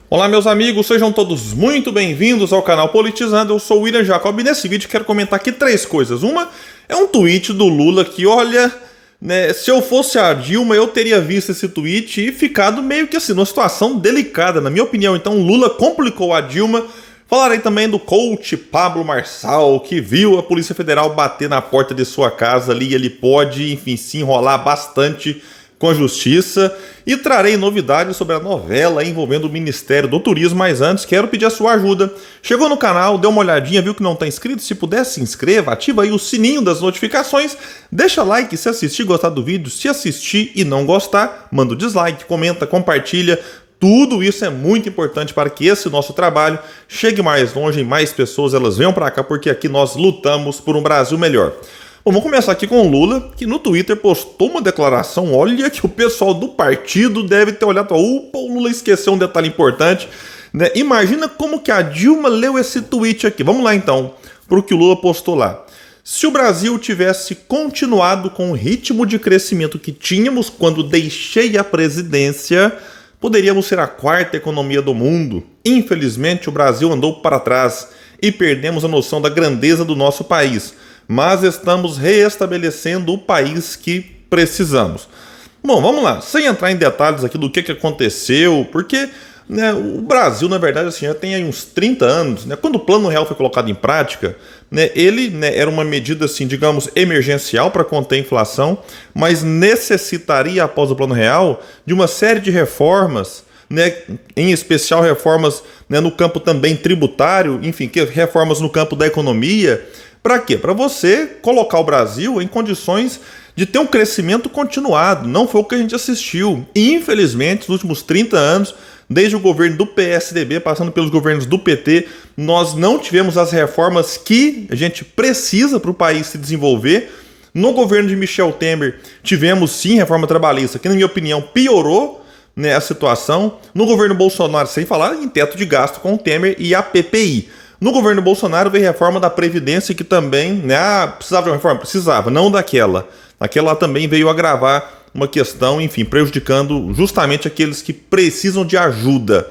Olá meus amigos, sejam todos muito bem-vindos ao canal Politizando. Eu sou o William Jacob e nesse vídeo quero comentar aqui três coisas. Uma é um tweet do Lula que, olha, né, se eu fosse a Dilma eu teria visto esse tweet e ficado meio que assim, numa situação delicada, na minha opinião. Então Lula complicou a Dilma. Falarei também do coach Pablo Marçal, que viu a Polícia Federal bater na porta de sua casa ali e ele pode, enfim, se enrolar bastante com a justiça, e trarei novidades sobre a novela envolvendo o Ministério do Turismo, mas antes quero pedir a sua ajuda. Chegou no canal, deu uma olhadinha, viu que não está inscrito? Se puder, se inscreva, ativa aí o sininho das notificações, deixa like se assistir e gostar do vídeo, se assistir e não gostar, manda o dislike, comenta, compartilha. Tudo isso é muito importante para que esse nosso trabalho chegue mais longe e mais pessoas elas venham para cá, porque aqui nós lutamos por um Brasil melhor. Bom, vamos começar aqui com o Lula, que no Twitter postou uma declaração. Olha que o pessoal do partido deve ter olhado e falado, o Lula esqueceu um detalhe importante, né? Imagina como que a Dilma leu esse tweet aqui. Vamos lá então, para o que o Lula postou lá. Se o Brasil tivesse continuado com o ritmo de crescimento que tínhamos quando deixei a presidência, poderíamos ser a quarta economia do mundo. Infelizmente, o Brasil andou para trás e perdemos a noção da grandeza do nosso país. Mas estamos reestabelecendo o país que precisamos. Bom, vamos lá, sem entrar em detalhes aqui do que aconteceu, porque né, o Brasil, na verdade, assim, já tem aí uns 30 anos, né, quando o Plano Real foi colocado em prática, né, ele era uma medida, assim, digamos, emergencial para conter a inflação, mas necessitaria, após o Plano Real, de uma série de reformas, né, em especial reformas, né, no campo também tributário, enfim, reformas no campo da economia. Para quê? Para você colocar o Brasil em condições de ter um crescimento continuado. Não foi o que a gente assistiu. E, infelizmente, nos últimos 30 anos, desde o governo do PSDB, passando pelos governos do PT, nós não tivemos as reformas que a gente precisa para o país se desenvolver. No governo de Michel Temer, tivemos sim reforma trabalhista, que, na minha opinião, piorou, né, a situação. No governo Bolsonaro, sem falar em teto de gasto com o Temer e a PPI. No governo Bolsonaro veio reforma da Previdência que também, né, precisava de uma reforma? Precisava, não daquela. Aquela também veio agravar uma questão, enfim, prejudicando justamente aqueles que precisam de ajuda.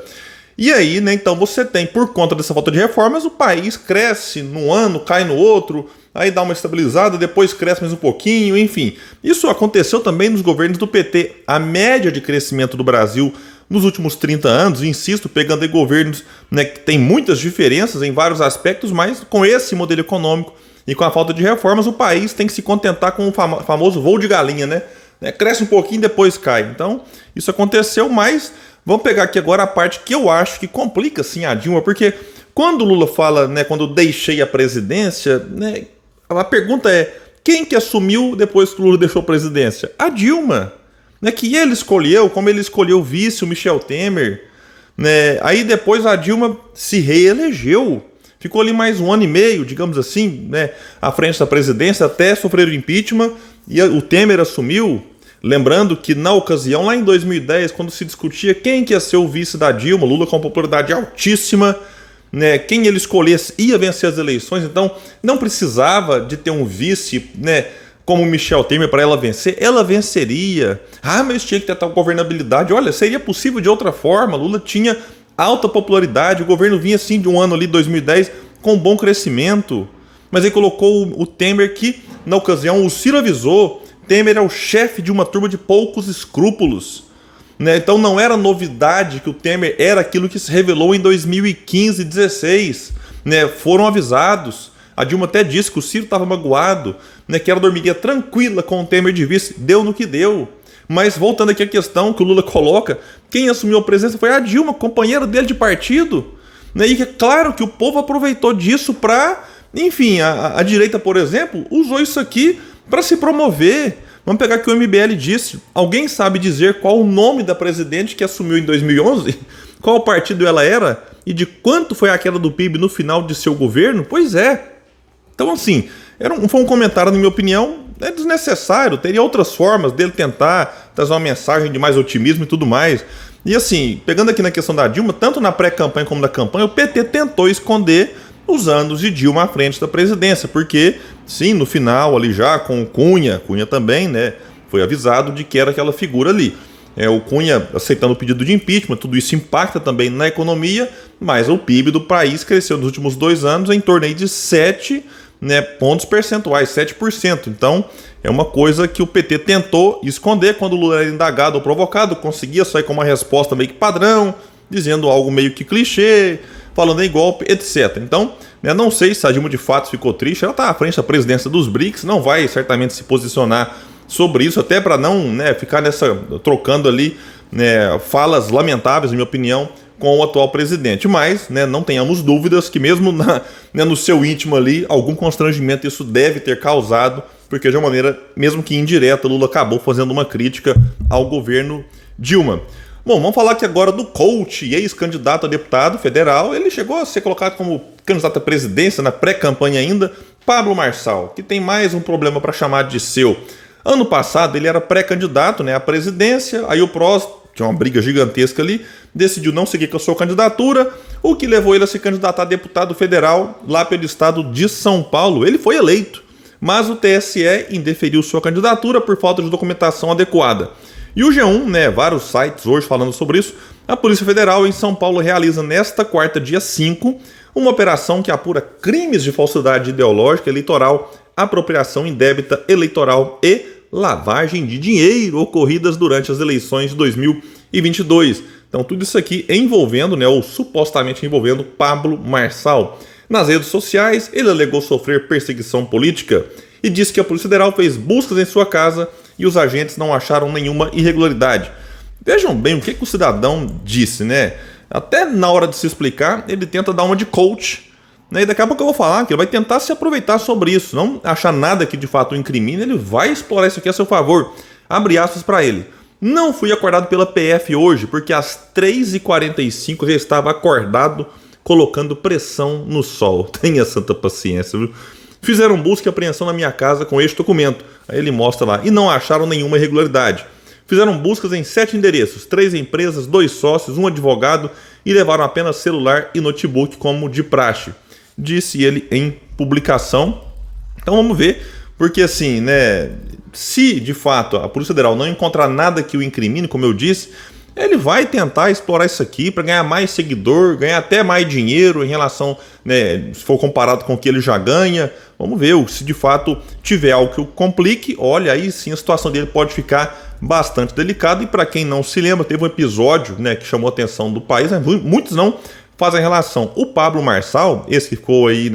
E aí, né, então você tem, por conta dessa falta de reformas, o país cresce num ano, cai no outro, aí dá uma estabilizada, depois cresce mais um pouquinho, enfim. Isso aconteceu também nos governos do PT. A média de crescimento do Brasil nos últimos 30 anos, insisto, pegando aí governos, né, que tem muitas diferenças em vários aspectos, mas com esse modelo econômico e com a falta de reformas, o país tem que se contentar com o famoso voo de galinha, né? Cresce um pouquinho e depois cai. Então, isso aconteceu, mas vamos pegar aqui agora a parte que eu acho que complica sim a Dilma, porque quando o Lula fala, né, quando eu deixei a presidência, né, a pergunta é, quem que assumiu depois que o Lula deixou a presidência? A Dilma. Né, que ele escolheu, como ele escolheu o vice, o Michel Temer, né, aí depois a Dilma se reelegeu, ficou ali mais um ano e meio, digamos assim, né, à frente da presidência, até sofrer o impeachment, e o Temer assumiu, lembrando que na ocasião, lá em 2010, quando se discutia quem que ia ser o vice da Dilma, Lula com popularidade altíssima, né, quem ele escolhesse ia vencer as eleições, então não precisava de ter um vice, né, como o Michel Temer para ela vencer, ela venceria. Ah, mas tinha que ter tal governabilidade. Olha, seria possível de outra forma. Lula tinha alta popularidade, o governo vinha assim de um ano ali, 2010, com bom crescimento. Mas aí colocou o Temer que, na ocasião, o Ciro avisou, Temer é o chefe de uma turma de poucos escrúpulos. Né? Então não era novidade que o Temer era aquilo que se revelou em 2015 e 2016. Né? Foram avisados. A Dilma até disse que o Ciro estava magoado, né, que ela dormiria tranquila com o Temer de vice. Deu no que deu. Mas voltando aqui à questão que o Lula coloca, quem assumiu a presidência foi a Dilma, companheira dele de partido. Né, e é claro que o povo aproveitou disso para, enfim, a direita, por exemplo, usou isso aqui para se promover. Vamos pegar o que o MBL disse. Alguém sabe dizer qual o nome da presidente que assumiu em 2011? Qual partido ela era? E de quanto foi a queda do PIB no final de seu governo? Pois é. Então, assim, foi um comentário, na minha opinião, desnecessário. Teria outras formas dele tentar trazer uma mensagem de mais otimismo e tudo mais. E, assim, pegando aqui na questão da Dilma, tanto na pré-campanha como na campanha, o PT tentou esconder os anos de Dilma à frente da presidência. Porque, sim, no final, ali já com o Cunha também, né, foi avisado de que era aquela figura ali. o Cunha aceitando o pedido de impeachment, tudo isso impacta também na economia, mas o PIB do país cresceu nos últimos 2 anos em torno aí de 7 pontos percentuais, 7%. Então, é uma coisa que o PT tentou esconder quando o Lula era indagado ou provocado, conseguia sair com uma resposta meio que padrão, dizendo algo meio que clichê, falando em golpe, etc. Então, não sei se a Dilma de fato ficou triste, ela está à frente da presidência dos BRICS, não vai certamente se posicionar sobre isso, até para não ficar trocando ali falas lamentáveis, na minha opinião, com o atual presidente. Mas não tenhamos dúvidas que mesmo no seu íntimo ali, algum constrangimento isso deve ter causado, porque de uma maneira, mesmo que indireta, Lula acabou fazendo uma crítica ao governo Dilma. Bom, vamos falar aqui agora do coach e ex-candidato a deputado federal. Ele chegou a ser colocado como candidato à presidência na pré-campanha ainda, Pablo Marçal, que tem mais um problema para chamar de seu. Ano passado ele era pré-candidato à presidência, aí o PROS, tinha uma briga gigantesca ali, decidiu não seguir com a sua candidatura, o que levou ele a se candidatar a deputado federal lá pelo estado de São Paulo. Ele foi eleito, mas o TSE indeferiu sua candidatura por falta de documentação adequada. E o G1, vários sites hoje falando sobre isso, a Polícia Federal em São Paulo realiza nesta quarta, dia 5, uma operação que apura crimes de falsidade ideológica eleitoral, apropriação indébita eleitoral e lavagem de dinheiro ocorridas durante as eleições de 2022. Então tudo isso aqui envolvendo, ou supostamente envolvendo, Pablo Marçal. Nas redes sociais, ele alegou sofrer perseguição política e disse que a Polícia Federal fez buscas em sua casa e os agentes não acharam nenhuma irregularidade. Vejam bem o que o cidadão disse, Até na hora de se explicar, ele tenta dar uma de coach, e daqui a pouco eu vou falar que ele vai tentar se aproveitar sobre isso, não achar nada que de fato o incrimine, ele vai explorar isso aqui a seu favor. Abre aspas para ele. Não fui acordado pela PF hoje, porque às 3h45 eu já estava acordado colocando pressão no sol. Tenha santa paciência, viu? Fizeram busca e apreensão na minha casa com este documento. Aí ele mostra lá. E não acharam nenhuma irregularidade. Fizeram buscas em 7 endereços, 3 empresas, 2 sócios, 1 advogado e levaram apenas celular e notebook como de praxe. Disse ele em publicação. Então vamos ver, porque assim, se de fato a Polícia Federal não encontrar nada que o incrimine, como eu disse, ele vai tentar explorar isso aqui para ganhar mais seguidor, ganhar até mais dinheiro em relação, se for comparado com o que ele já ganha. Vamos ver se de fato tiver algo que o complique, olha, aí sim a situação dele pode ficar bastante delicada. E para quem não se lembra, teve um episódio que chamou a atenção do país, muitos não fazem relação. O Pablo Marçal, esse que ficou aí,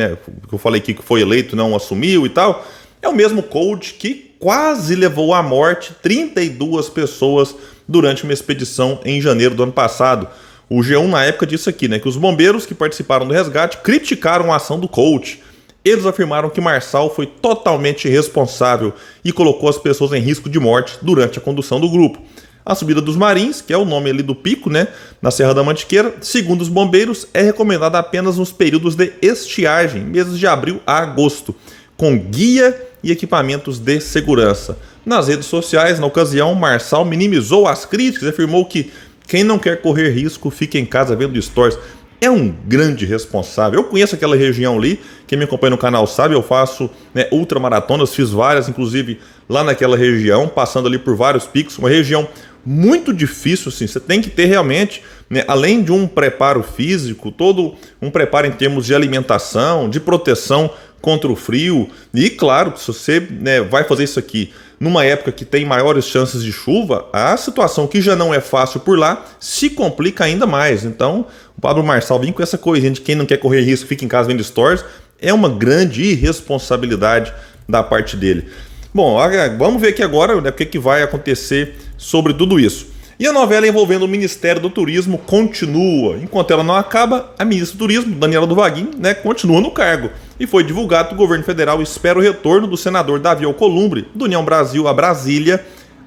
que eu falei aqui que foi eleito, não assumiu e tal, é o mesmo coach que quase levou à morte 32 pessoas durante uma expedição em janeiro do ano passado. O G1 na época disse aqui, que os bombeiros que participaram do resgate criticaram a ação do coach. Eles afirmaram que Marçal foi totalmente irresponsável e colocou as pessoas em risco de morte durante a condução do grupo. A subida dos Marins, que é o nome ali do pico, na Serra da Mantiqueira, segundo os bombeiros, é recomendada apenas nos períodos de estiagem, meses de abril a agosto, com guia e equipamentos de segurança. Nas redes sociais, na ocasião, Marçal minimizou as críticas e afirmou que quem não quer correr risco fica em casa vendo stories. É um grande responsável. Eu conheço aquela região ali, quem me acompanha no canal sabe, eu faço ultramaratonas, fiz várias, inclusive lá naquela região, passando ali por vários picos, uma região muito difícil, assim, você tem que ter realmente, além de um preparo físico, todo um preparo em termos de alimentação, de proteção contra o frio, e claro, se você vai fazer isso aqui numa época que tem maiores chances de chuva, a situação que já não é fácil por lá se complica ainda mais. Então, o Pablo Marçal vir com essa coisinha de quem não quer correr risco fica em casa vendo stories, é uma grande irresponsabilidade da parte dele. Bom, vamos ver aqui agora o que vai acontecer sobre tudo isso. E a novela envolvendo o Ministério do Turismo continua. Enquanto ela não acaba, a ministra do Turismo, Daniela do Vaguinho, continua no cargo. E foi divulgado que o governo federal espera o retorno do senador Davi Alcolumbre, do União Brasil a Brasília,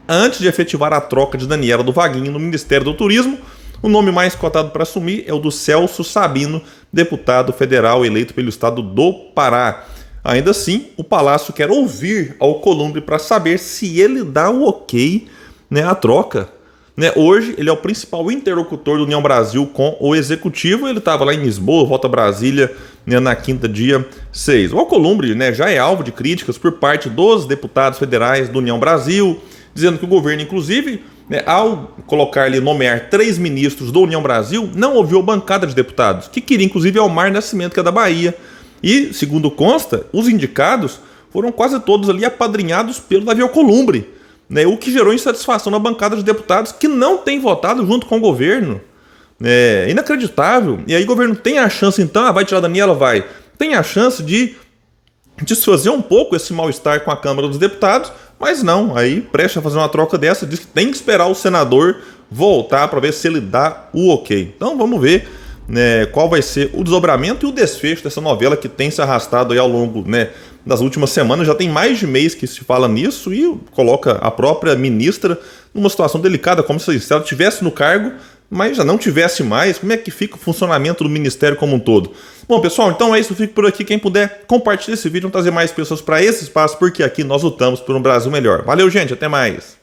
antes de efetivar a troca de Daniela do Vaguinho no Ministério do Turismo. O nome mais cotado para assumir é o do Celso Sabino, deputado federal eleito pelo estado do Pará. Ainda assim, o Palácio quer ouvir Alcolumbre para saber se ele dá o ok à troca. Hoje, ele é o principal interlocutor do União Brasil com o Executivo. Ele estava lá em Lisboa, volta a Brasília na quinta, dia 6. O Alcolumbre já é alvo de críticas por parte dos deputados federais do União Brasil, dizendo que o governo, inclusive, né, ao colocar ali, nomear 3 ministros do União Brasil, não ouviu a bancada de deputados, que queria inclusive Elmar Nascimento, que é da Bahia. E, segundo consta, os indicados foram quase todos ali apadrinhados pelo Davi Alcolumbre, né, o que gerou insatisfação na bancada de deputados, que não tem votado junto com o governo. É inacreditável. E aí o governo tem a chance, então, vai tirar a Daniela? Vai. Tem a chance de desfazer um pouco esse mal-estar com a Câmara dos Deputados, mas não. Aí presta a fazer uma troca dessa, diz que tem que esperar o senador voltar para ver se ele dá o ok. Então vamos ver, né, qual vai ser o desdobramento e o desfecho dessa novela que tem se arrastado aí ao longo, né, das últimas semanas. Já tem mais de mês que se fala nisso e coloca a própria ministra numa situação delicada, como se ela estivesse no cargo, mas já não tivesse mais. Como é que fica o funcionamento do ministério como um todo? Bom, pessoal, então é isso. Eu fico por aqui. Quem puder, compartilhe esse vídeo, vamos trazer mais pessoas para esse espaço, porque aqui nós lutamos por um Brasil melhor. Valeu, gente. Até mais.